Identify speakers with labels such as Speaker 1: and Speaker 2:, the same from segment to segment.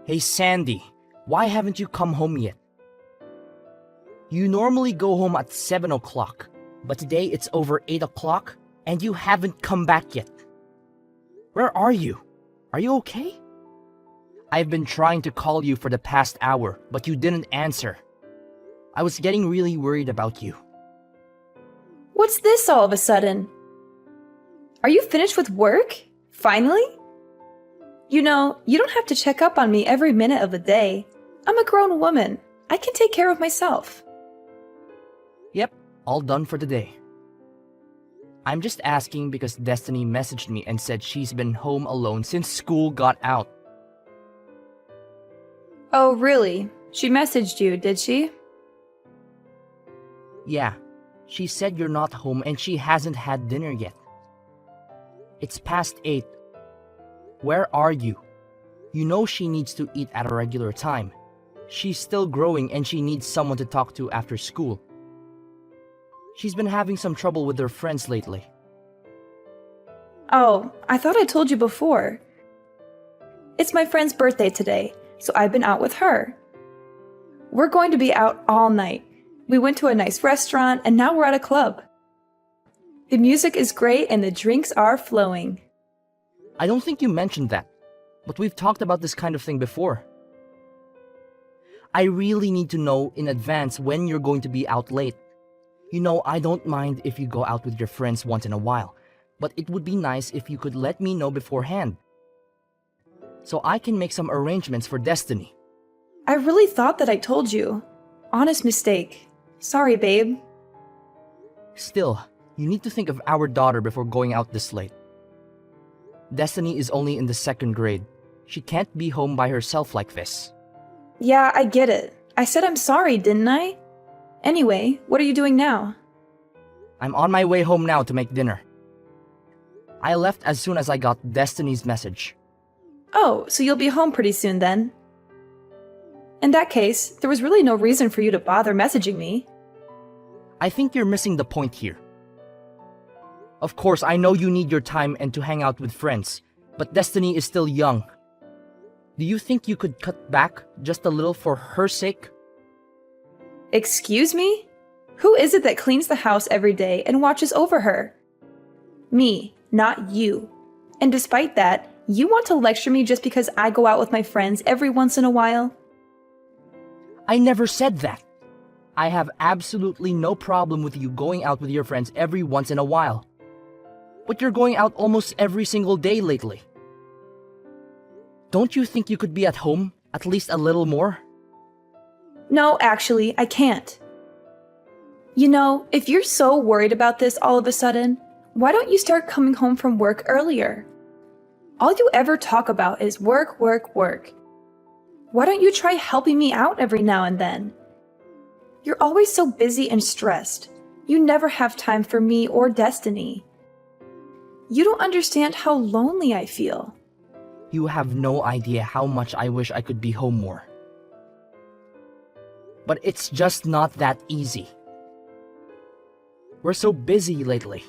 Speaker 1: Hey Sandy, why haven't you come home yet? You normally go home at 7 o'clock, but today it's over 8 o'clock and you haven't come back yet. Where are you? Are you okay? I've been trying to call you for the past hour, but you didn't answer. I was getting really worried about you.
Speaker 2: What's this all of a sudden? Are you finished with work? Finally? You know, you don't have to check up on me every minute of the day. I'm a grown woman. I can take care of myself.
Speaker 1: Yep, all done for the day. I'm just asking because Destiny messaged me and said she's been home alone since school got out.
Speaker 2: Oh, really? She messaged you, did she?
Speaker 1: Yeah, she said you're not home and she hasn't had dinner yet. It's past 8. Where are you? You know she needs to eat at a regular time. She's still growing and she needs someone to talk to after school. She's been having some trouble with her friends lately.
Speaker 2: Oh, I thought I told you before. It's my friend's birthday today, so I've been out with her. We're going to be out all night. We went to a nice restaurant and now we're at a club. The music is great and the drinks are flowing.
Speaker 1: I don't think you mentioned that, but we've talked about this kind of thing before. I really need to know in advance when you're going to be out late. You know, I don't mind if you go out with your friends once in a while, but it would be nice if you could let me know beforehand, so I can make some arrangements for Destiny.
Speaker 2: I really thought that I told you. Honest mistake. Sorry, babe.
Speaker 1: Still, you need to think of our daughter before going out this late. Destiny is only in the 2nd grade. She can't be home by herself like this.
Speaker 2: Yeah, I get it. I said I'm sorry, didn't I? Anyway, what are you doing now?
Speaker 1: I'm on my way home now to make dinner. I left as soon as I got Destiny's message.
Speaker 2: Oh, so you'll be home pretty soon then. In that case, there was really no reason for you to bother messaging me.
Speaker 1: I think you're missing the point here. Of course, I know you need your time and to hang out with friends, but Destiny is still young. Do you think you could cut back just a little for her sake?
Speaker 2: Excuse me? Who is it that cleans the house every day and watches over her? Me, not you. And despite that, you want to lecture me just because I go out with my friends every once in a while?
Speaker 1: I never said that. I have absolutely no problem with you going out with your friends every once in a while. But you're going out almost every single day lately. Don't you think you could be at home at least a little more?
Speaker 2: No, actually, I can't. You know, if you're so worried about this all of a sudden, why don't you start coming home from work earlier? All you ever talk about is work, work, work. Why don't you try helping me out every now and then? You're always so busy and stressed. You never have time for me or Destiny. You don't understand how lonely I feel.
Speaker 1: You have no idea how much I wish I could be home more. But it's just not that easy. We're so busy lately,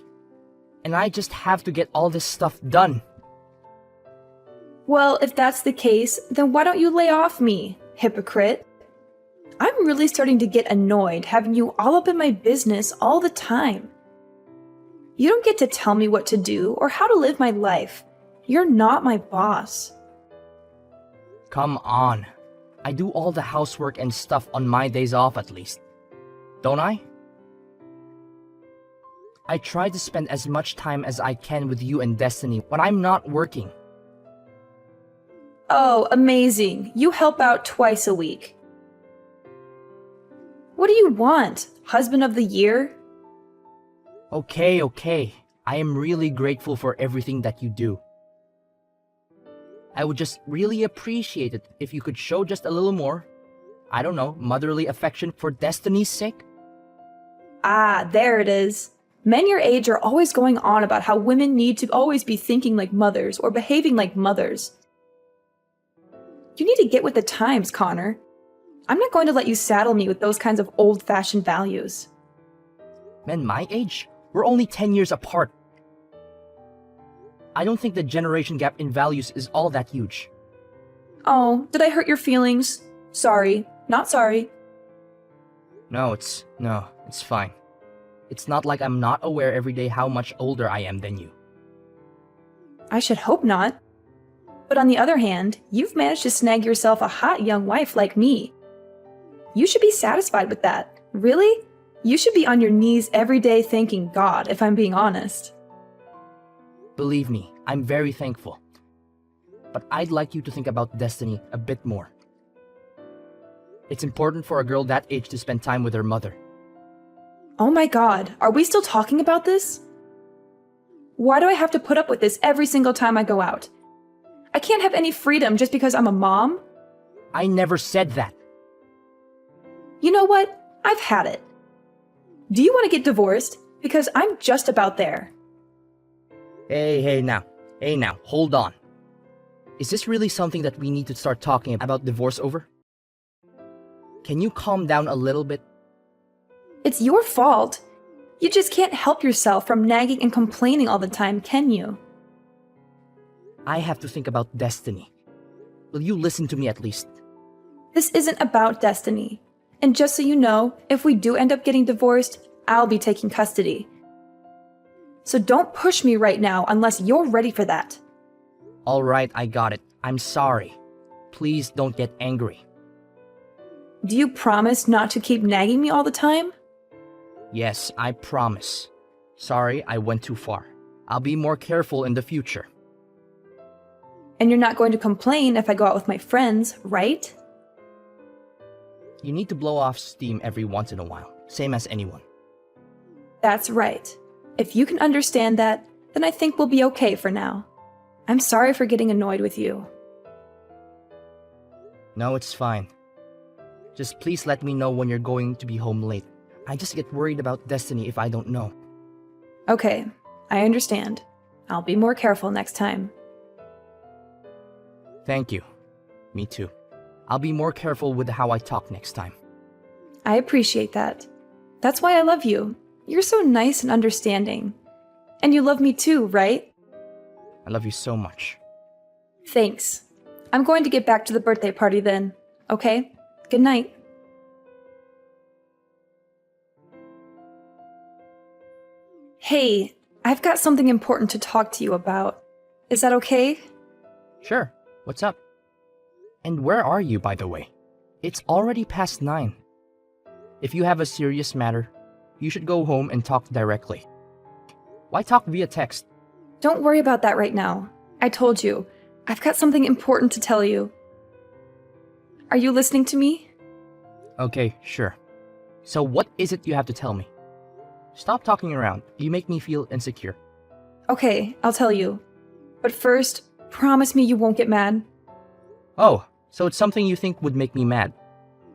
Speaker 1: and I just have to get all this stuff done.
Speaker 2: Well, if that's the case, then why don't you lay off me, hypocrite? I'm really starting to get annoyed having you all up in my business all the time. You don't get to tell me what to do or how to live my life. You're not my boss.
Speaker 1: Come on. I do all the housework and stuff on my days off at least. Don't I? I try to spend as much time as I can with you and Destiny when I'm not working.
Speaker 2: Oh, amazing. You help out twice a week. What do you want? Husband of the year?
Speaker 1: Okay. I am really grateful for everything that you do. I would just really appreciate it if you could show just a little more, I don't know, motherly affection for Destiny's sake.
Speaker 2: Ah, there it is. Men your age are always going on about how women need to always be thinking like mothers or behaving like mothers. You need to get with the times, Connor. I'm not going to let you saddle me with those kinds of old-fashioned values.
Speaker 1: Men my age? We're only 10 years apart. I don't think the generation gap in values is all that huge.
Speaker 2: Oh, did I hurt your feelings? Sorry. Not sorry.
Speaker 1: No, it's fine. It's not like I'm not aware every day how much older I am than you.
Speaker 2: I should hope not. But on the other hand, you've managed to snag yourself a hot young wife like me. You should be satisfied with that. Really? You should be on your knees every day thanking God, if I'm being honest.
Speaker 1: Believe me, I'm very thankful. But I'd like you to think about Destiny a bit more. It's important for a girl that age to spend time with her mother.
Speaker 2: Oh my God, are we still talking about this? Why do I have to put up with this every single time I go out? I can't have any freedom just because I'm a mom?
Speaker 1: I never said that.
Speaker 2: You know what? I've had it. Do you want to get divorced? Because I'm just about there.
Speaker 1: Hey now, hold on. Is this really something that we need to start talking about divorce over? Can you calm down a little bit?
Speaker 2: It's your fault. You just can't help yourself from nagging and complaining all the time, can you?
Speaker 1: I have to think about Destiny. Will you listen to me at least?
Speaker 2: This isn't about Destiny. And just so you know, if we do end up getting divorced, I'll be taking custody. So don't push me right now unless you're ready for that.
Speaker 1: Alright, I got it. I'm sorry. Please don't get angry.
Speaker 2: Do you promise not to keep nagging me all the time?
Speaker 1: Yes, I promise. Sorry, I went too far. I'll be more careful in the future.
Speaker 2: And you're not going to complain if I go out with my friends, right?
Speaker 1: You need to blow off steam every once in a while, same as anyone.
Speaker 2: That's right. If you can understand that, then I think we'll be okay for now. I'm sorry for getting annoyed with you.
Speaker 1: No, it's fine. Just please let me know when you're going to be home late. I just get worried about Destiny if I don't know.
Speaker 2: Okay, I understand. I'll be more careful next time.
Speaker 1: Thank you. Me too. I'll be more careful with how I talk next time.
Speaker 2: I appreciate that. That's why I love you. You're so nice and understanding. And you love me too, right?
Speaker 1: I love you so much.
Speaker 2: Thanks. I'm going to get back to the birthday party then, okay? Good night. Hey, I've got something important to talk to you about. Is that okay?
Speaker 1: Sure. What's up? And where are you, by the way? It's already past 9. If you have a serious matter, you should go home and talk directly. Why talk via text?
Speaker 2: Don't worry about that right now. I told you, I've got something important to tell you. Are you listening to me?
Speaker 1: Okay, sure. So what is it you have to tell me? Stop talking around. You make me feel insecure.
Speaker 2: Okay, I'll tell you. But first, promise me you won't get mad.
Speaker 1: Oh, so it's something you think would make me mad.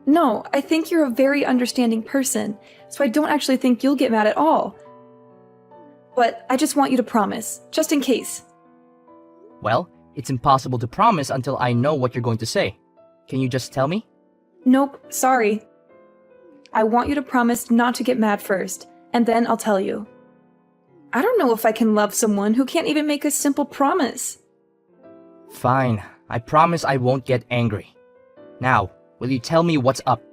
Speaker 2: No, I think you're a very understanding person, so I don't actually think you'll get mad at all. But I just want you to promise, just in case.
Speaker 1: Well, it's impossible to promise until I know what you're going to say. Can you just tell me?
Speaker 2: Nope, sorry. I want you to promise not to get mad first, and then I'll tell you. I don't know if I can love someone who can't even make a simple promise.
Speaker 1: Fine. I promise I won't get angry. Now, will you tell me what's up?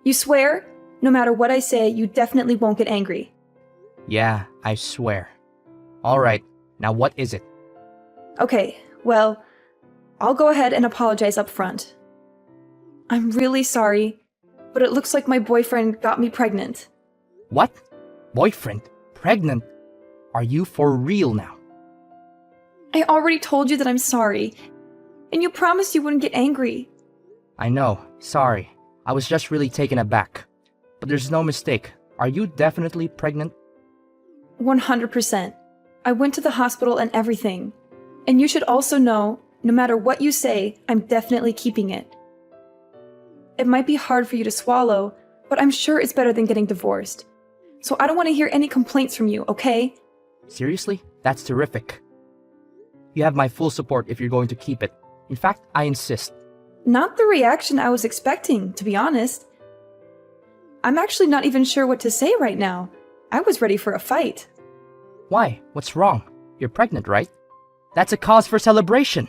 Speaker 2: You swear? No matter what I say, you definitely won't get angry.
Speaker 1: Yeah, I swear. Alright, now what is it?
Speaker 2: Okay, well, I'll go ahead and apologize up front. I'm really sorry, but it looks like my boyfriend got me pregnant.
Speaker 1: What? Boyfriend? Pregnant? Are you for real now?
Speaker 2: I already told you that I'm sorry, and you promised you wouldn't get angry.
Speaker 1: I know, sorry. I was just really taken aback. But there's no mistake. Are you definitely pregnant?
Speaker 2: 100%. I went to the hospital and everything. And you should also know, no matter what you say, I'm definitely keeping it. It might be hard for you to swallow, but I'm sure it's better than getting divorced. So I don't want to hear any complaints from you, okay?
Speaker 1: Seriously? That's terrific. You have my full support if you're going to keep it. In fact, I insist.
Speaker 2: Not the reaction I was expecting, to be honest. I'm actually not even sure what to say right now. I was ready for a fight.
Speaker 1: Why? What's wrong? You're pregnant, right? That's a cause for celebration.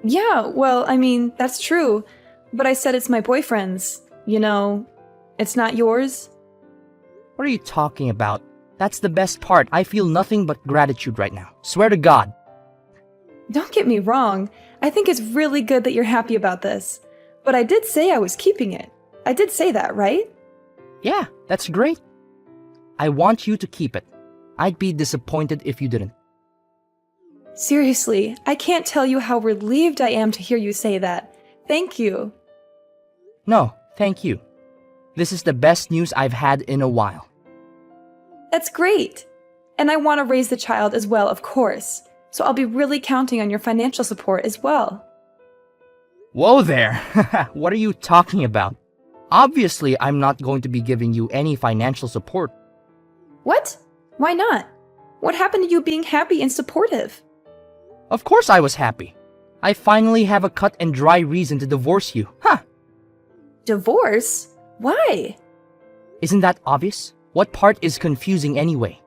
Speaker 2: Yeah, well, I mean, that's true. But I said it's my boyfriend's. You know, it's not yours.
Speaker 1: What are you talking about? That's the best part. I feel nothing but gratitude right now. Swear to God.
Speaker 2: Don't get me wrong. I think it's really good that you're happy about this. But I did say I was keeping it. I did say that, right?
Speaker 1: Yeah, that's great. I want you to keep it. I'd be disappointed if you didn't.
Speaker 2: Seriously, I can't tell you how relieved I am to hear you say that. Thank you.
Speaker 1: No, thank you. This is the best news I've had in a while.
Speaker 2: That's great. And I want to raise the child as well, of course. So I'll be really counting on your financial support as well.
Speaker 1: Whoa there! What are you talking about? Obviously, I'm not going to be giving you any financial support.
Speaker 2: What? Why not? What happened to you being happy and supportive?
Speaker 1: Of course I was happy. I finally have a cut and dry reason to divorce you. Huh!
Speaker 2: Divorce? Why?
Speaker 1: Isn't that obvious? What part is confusing anyway?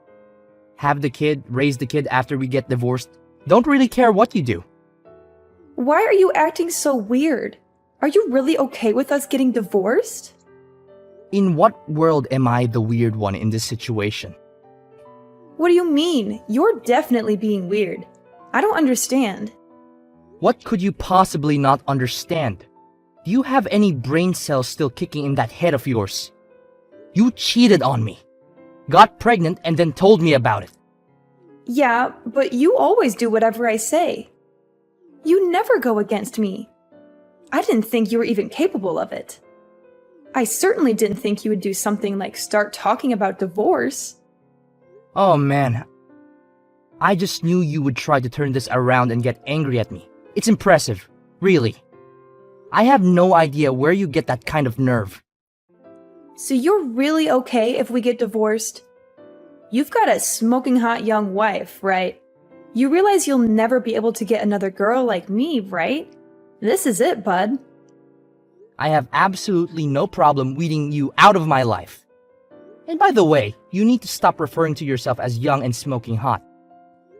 Speaker 1: Have the kid, raise the kid after we get divorced. Don't really care what you do.
Speaker 2: Why are you acting so weird? Are you really okay with us getting divorced?
Speaker 1: In what world am I the weird one in this situation?
Speaker 2: What do you mean? You're definitely being weird. I don't understand.
Speaker 1: What could you possibly not understand? Do you have any brain cells still kicking in that head of yours? You cheated on me, got pregnant, and then told me about it.
Speaker 2: Yeah, but you always do whatever I say. You never go against me. I didn't think you were even capable of it. I certainly didn't think you would do something like start talking about divorce.
Speaker 1: Oh man, I just knew you would try to turn this around and get angry at me. It's impressive, really. I have no idea where you get that kind of nerve.
Speaker 2: So you're really okay if we get divorced? You've got a smoking hot young wife, right? You realize you'll never be able to get another girl like me, right? This is it, bud.
Speaker 1: I have absolutely no problem weeding you out of my life. And by the way, you need to stop referring to yourself as young and smoking hot.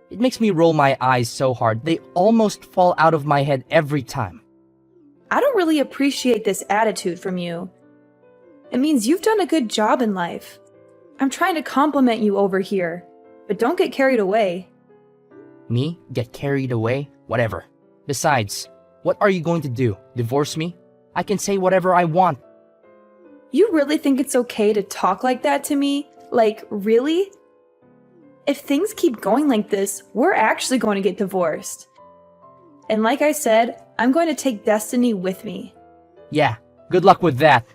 Speaker 1: It makes me roll my eyes so hard, they almost fall out of my head every time.
Speaker 2: I don't really appreciate this attitude from you. It means you've done a good job in life. I'm trying to compliment you over here, but don't get carried away.
Speaker 1: Me? Get carried away? Whatever. Besides, what are you going to do? Divorce me? I can say whatever I want.
Speaker 2: You really think it's okay to talk like that to me? Like, really? If things keep going like this, we're actually going to get divorced. And like I said, I'm going to take Destiny with me.
Speaker 1: Yeah, good luck with that.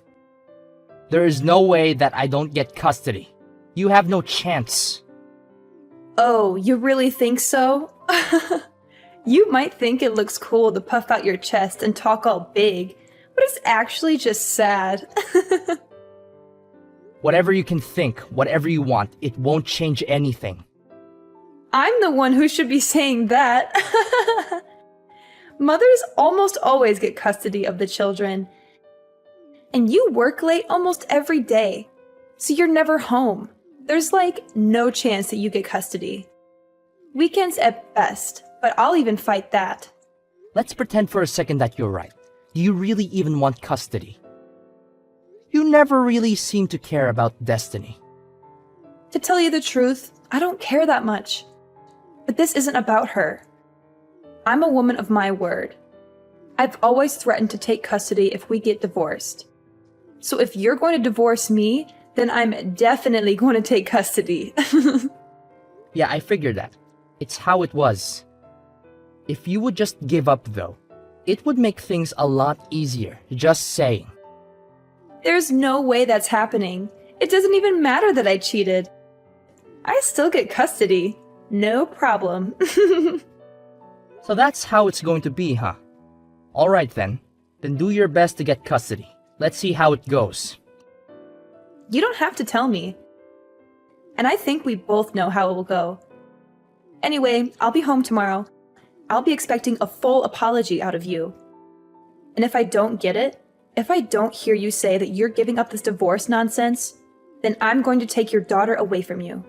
Speaker 1: There is no way that I don't get custody. You have no chance.
Speaker 2: Oh, you really think so? You might think it looks cool to puff out your chest and talk all big, but it's actually just sad.
Speaker 1: Whatever you can think, whatever you want, it won't change anything.
Speaker 2: I'm the one who should be saying that. Mothers almost always get custody of the children. And you work late almost every day, so you're never home. There's like no chance that you get custody. Weekends at best, but I'll even fight that.
Speaker 1: Let's pretend for a second that you're right. Do you really even want custody? You never really seem to care about Destiny.
Speaker 2: To tell you the truth, I don't care that much. But this isn't about her. I'm a woman of my word. I've always threatened to take custody if we get divorced. So if you're going to divorce me, then I'm definitely going to take custody.
Speaker 1: Yeah, I figured that. It's how it was. If you would just give up though, it would make things a lot easier, just saying.
Speaker 2: There's no way that's happening. It doesn't even matter that I cheated. I still get custody. No problem.
Speaker 1: So that's how it's going to be, huh? Alright then. Then do your best to get custody. Let's see how it goes.
Speaker 2: You don't have to tell me. And I think we both know how it will go. Anyway, I'll be home tomorrow. I'll be expecting a full apology out of you. And if I don't get it, if I don't hear you say that you're giving up this divorce nonsense, then I'm going to take your daughter away from you.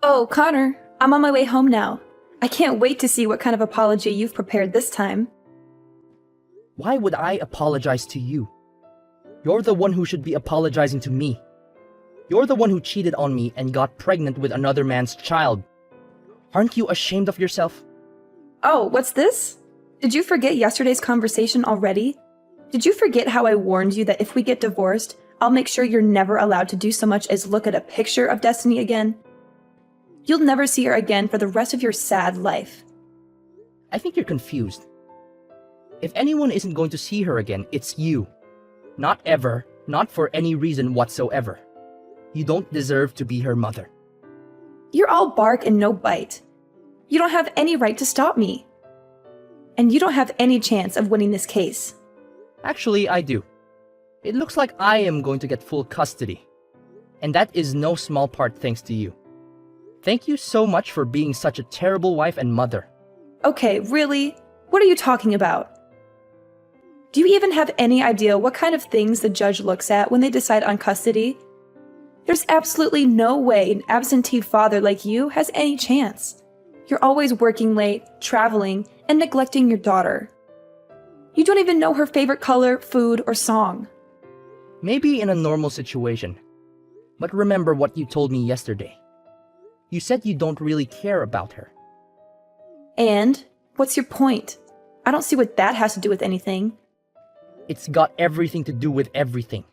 Speaker 2: Oh, Connor, I'm on my way home now. I can't wait to see what kind of apology you've prepared this time.
Speaker 1: Why would I apologize to you? You're the one who should be apologizing to me. You're the one who cheated on me and got pregnant with another man's child. Aren't you ashamed of yourself?
Speaker 2: Oh, what's this? Did you forget yesterday's conversation already? Did you forget how I warned you that if we get divorced, I'll make sure you're never allowed to do so much as look at a picture of Destiny again? You'll never see her again for the rest of your sad life.
Speaker 1: I think you're confused. If anyone isn't going to see her again, it's you. Not ever, not for any reason whatsoever. You don't deserve to be her mother.
Speaker 2: You're all bark and no bite. You don't have any right to stop me. And you don't have any chance of winning this case.
Speaker 1: Actually, I do. It looks like I am going to get full custody. And that is no small part thanks to you. Thank you so much for being such a terrible wife and mother.
Speaker 2: Okay, really? What are you talking about? Do you even have any idea what kind of things the judge looks at when they decide on custody? There's absolutely no way an absentee father like you has any chance. You're always working late, traveling, and neglecting your daughter. You don't even know her favorite color, food, or song.
Speaker 1: Maybe in a normal situation. But remember what you told me yesterday. You said you don't really care about her.
Speaker 2: And? What's your point? I don't see what that has to do with anything.
Speaker 1: It's got everything to do with everything.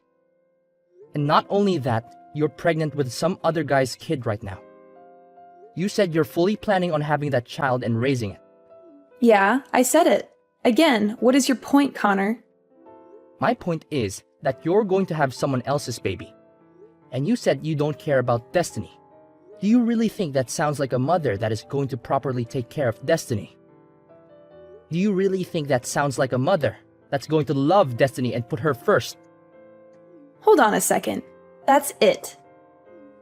Speaker 1: And not only that, you're pregnant with some other guy's kid right now. You said you're fully planning on having that child and raising it.
Speaker 2: Yeah, I said it. Again, what is your point, Connor?
Speaker 1: My point is that you're going to have someone else's baby. And you said you don't care about Destiny. Do you really think that sounds like a mother that is going to properly take care of Destiny? Do you really think that sounds like a mother that's going to love Destiny and put her first?
Speaker 2: Hold on a second. That's it.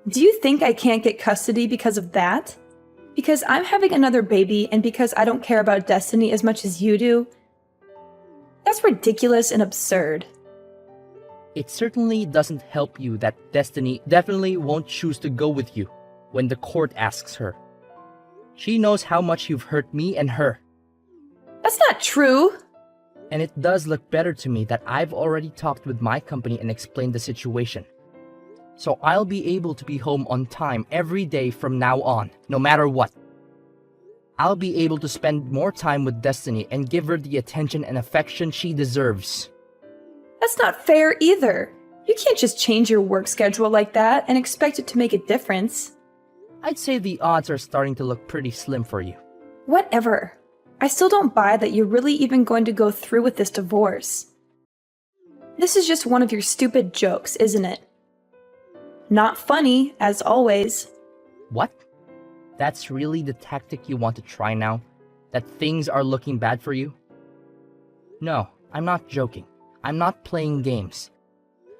Speaker 2: Do you think I can't get custody because of that? Because I'm having another baby and because I don't care about Destiny as much as you do? That's ridiculous and absurd.
Speaker 1: It certainly doesn't help you that Destiny definitely won't choose to go with you when the court asks her. She knows how much you've hurt me and her.
Speaker 2: That's not true.
Speaker 1: And it does look better to me that I've already talked with my company and explained the situation. So I'll be able to be home on time every day from now on, no matter what. I'll be able to spend more time with Destiny and give her the attention and affection she deserves.
Speaker 2: That's not fair either. You can't just change your work schedule like that and expect it to make a difference.
Speaker 1: I'd say the odds are starting to look pretty slim for you.
Speaker 2: Whatever. I still don't buy that you're really even going to go through with this divorce. This is just one of your stupid jokes, isn't it? Not funny, as always.
Speaker 1: What? That's really the tactic you want to try now? That things are looking bad for you? No, I'm not joking. I'm not playing games.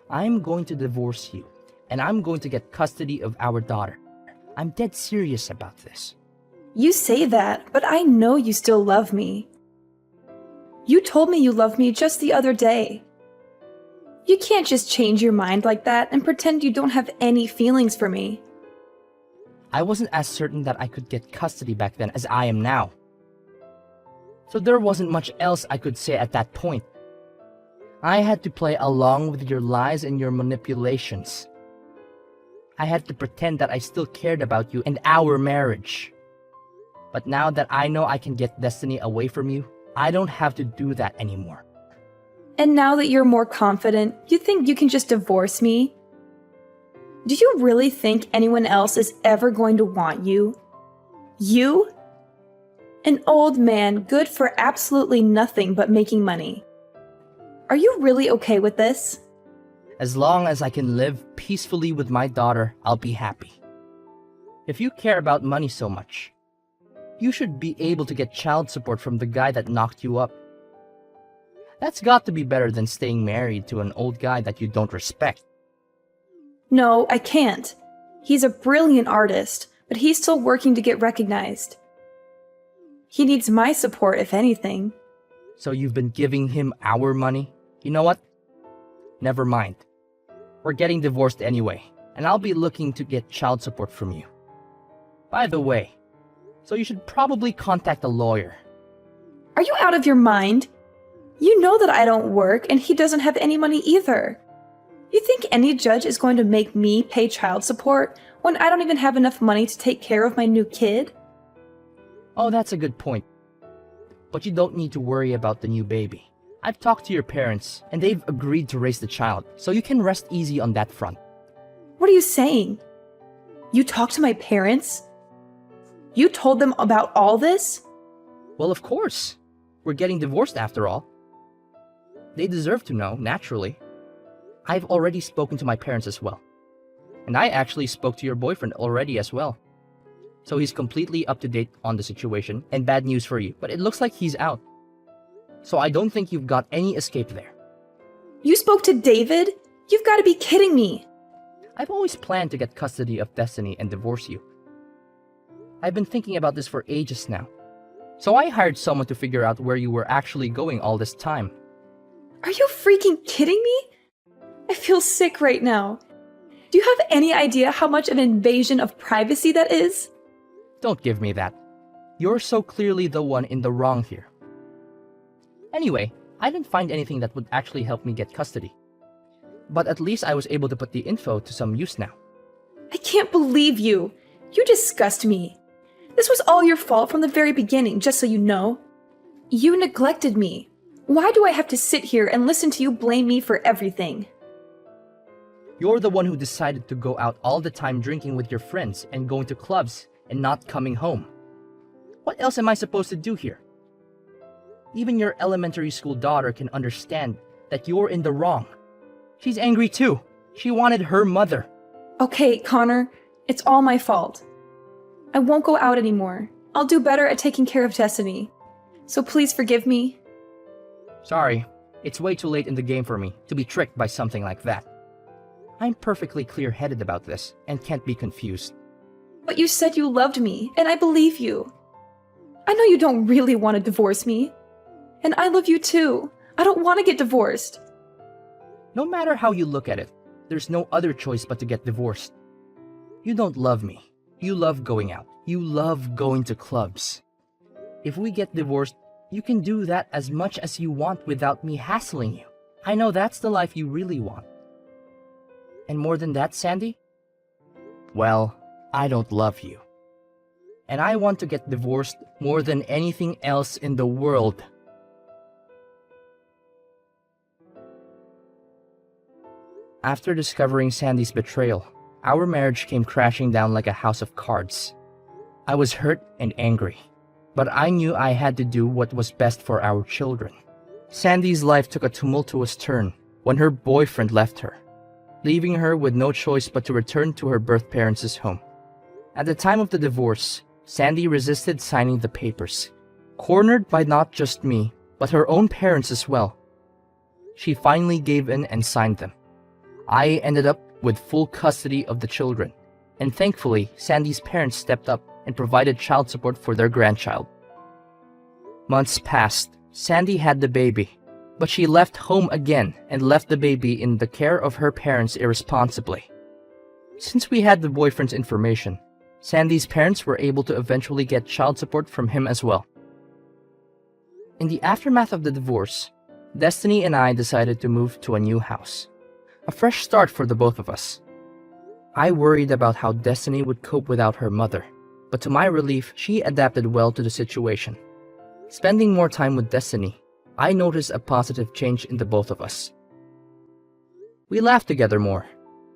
Speaker 1: I'm going to divorce you, and I'm going to get custody of our daughter. I'm dead serious about this.
Speaker 2: You say that, but I know you still love me. You told me you loved me just the other day. You can't just change your mind like that and pretend you don't have any feelings for me.
Speaker 1: I wasn't as certain that I could get custody back then as I am now. So there wasn't much else I could say at that point. I had to play along with your lies and your manipulations. I had to pretend that I still cared about you and our marriage. But now that I know I can get Destiny away from you, I don't have to do that anymore.
Speaker 2: And now that you're more confident, you think you can just divorce me? Do you really think anyone else is ever going to want you? You? An old man good for absolutely nothing but making money. Are you really okay with this?
Speaker 1: As long as I can live peacefully with my daughter, I'll be happy. If you care about money so much, you should be able to get child support from the guy that knocked you up. That's got to be better than staying married to an old guy that you don't respect.
Speaker 2: No, I can't. He's a brilliant artist, but he's still working to get recognized. He needs my support, if anything.
Speaker 1: So you've been giving him our money? You know what? Never mind. We're getting divorced anyway, and I'll be looking to get child support from you. By the way, so you should probably contact a lawyer.
Speaker 2: Are you out of your mind? You know that I don't work and he doesn't have any money either. You think any judge is going to make me pay child support when I don't even have enough money to take care of my new kid?
Speaker 1: Oh, that's a good point. But you don't need to worry about the new baby. I've talked to your parents, and they've agreed to raise the child, so you can rest easy on that front.
Speaker 2: What are you saying? You talked to my parents? You told them about all this?
Speaker 1: Well, of course. We're getting divorced after all. They deserve to know, naturally. I've already spoken to my parents as well. And I actually spoke to your boyfriend already as well. So he's completely up to date on the situation, and bad news for you, but it looks like he's out. So I don't think you've got any escape there.
Speaker 2: You spoke to David? You've got to be kidding me.
Speaker 1: I've always planned to get custody of Destiny and divorce you. I've been thinking about this for ages now. So I hired someone to figure out where you were actually going all this time.
Speaker 2: Are you freaking kidding me? I feel sick right now. Do you have any idea how much of an invasion of privacy that is?
Speaker 1: Don't give me that. You're so clearly the one in the wrong here. Anyway, I didn't find anything that would actually help me get custody. But at least I was able to put the info to some use now.
Speaker 2: I can't believe you. You disgust me. This was all your fault from the very beginning, just so you know. You neglected me. Why do I have to sit here and listen to you blame me for everything?
Speaker 1: You're the one who decided to go out all the time drinking with your friends and going to clubs and not coming home. What else am I supposed to do here? Even your elementary school daughter can understand that you're in the wrong. She's angry too. She wanted her mother.
Speaker 2: Okay, Connor, it's all my fault. I won't go out anymore. I'll do better at taking care of Destiny. So please forgive me.
Speaker 1: Sorry, it's way too late in the game for me to be tricked by something like that. I'm perfectly clear-headed about this and can't be confused.
Speaker 2: But you said you loved me, and I believe you. I know you don't really want to divorce me. And I love you too. I don't want to get divorced.
Speaker 1: No matter how you look at it, there's no other choice but to get divorced. You don't love me. You love going out. You love going to clubs. If we get divorced, you can do that as much as you want without me hassling you. I know that's the life you really want. And more than that, Sandy? Well, I don't love you. And I want to get divorced more than anything else in the world. After discovering Sandy's betrayal, our marriage came crashing down like a house of cards. I was hurt and angry, but I knew I had to do what was best for our children. Sandy's life took a tumultuous turn when her boyfriend left her, leaving her with no choice but to return to her birth parents' home. At the time of the divorce, Sandy resisted signing the papers, cornered by not just me, but her own parents as well. She finally gave in and signed them. I ended up with full custody of the children, and thankfully, Sandy's parents stepped up and provided child support for their grandchild. Months passed. Sandy had the baby, but she left home again and left the baby in the care of her parents irresponsibly. Since we had the boyfriend's information, Sandy's parents were able to eventually get child support from him as well. In the aftermath of the divorce, Destiny and I decided to move to a new house. A fresh start for the both of us. I worried about how Destiny would cope without her mother, but to my relief, she adapted well to the situation. Spending more time with Destiny, I noticed a positive change in the both of us. We laughed together more,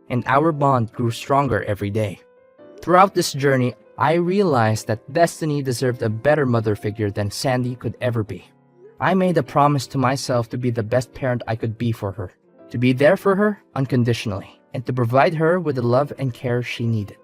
Speaker 1: and our bond grew stronger every day. Throughout this journey, I realized that Destiny deserved a better mother figure than Sandy could ever be. I made a promise to myself to be the best parent I could be for her, to be there for her unconditionally, and to provide her with the love and care she needed.